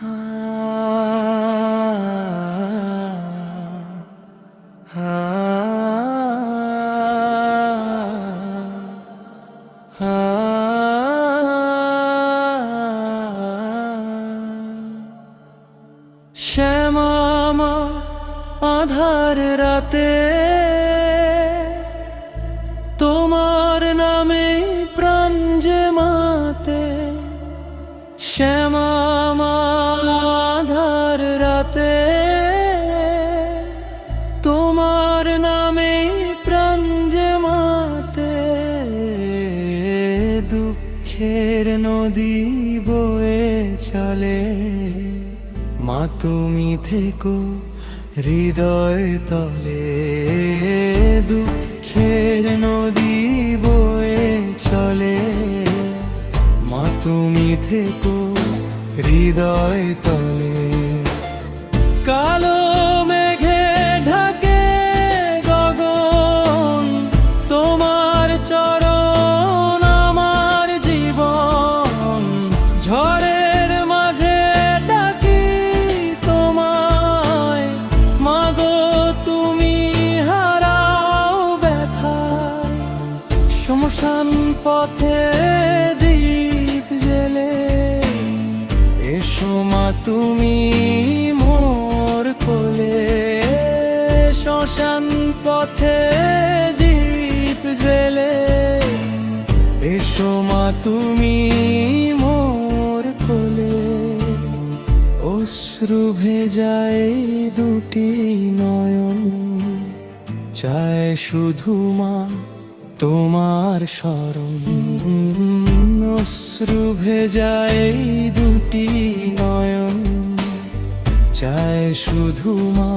শ্যামা আধার রাতে তোমার নামে প্রাণ যে মাতে, শ্যামা আধার রাতে তোমার নামে প্রাণ যে মাতে, দুঃখের নদী বয়ে চলে, মা তুমি থেকো হৃদয় তলে। দুঃখের নদী বয়ে চলে, মা তুমি থেকো হৃদয় তলে। কালো মেঘে ঢাকে গগন, তোমার চরণ আমার জীবন। ঝড়ের মাঝে ডাকি তোমায়, মাগো তুমি হারাও ব্যথায়। শ্মশান পথে দীপ জেলে এসো মা তুমি মোর কোলে। শ্মশান পথে দীপ জ্বেলে এসো মা তুমি মোর কোলে। অশ্রু ভেজায় দুটি নয়ন, চায় শুধু মা তোমার শরণ। অশ্রু ভেজায় দুটি নয়ন, চায় শুধু মা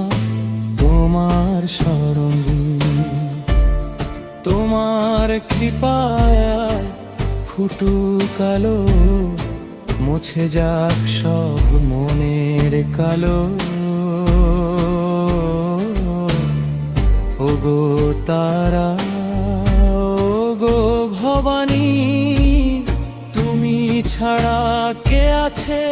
তোমার শরণ। তোমার কৃপায় ফুটুক আলো, মুছে যাক সব মনের কালো। ওগো তারা, ওগো ভবানী, তুমি ছাড়া কে আছে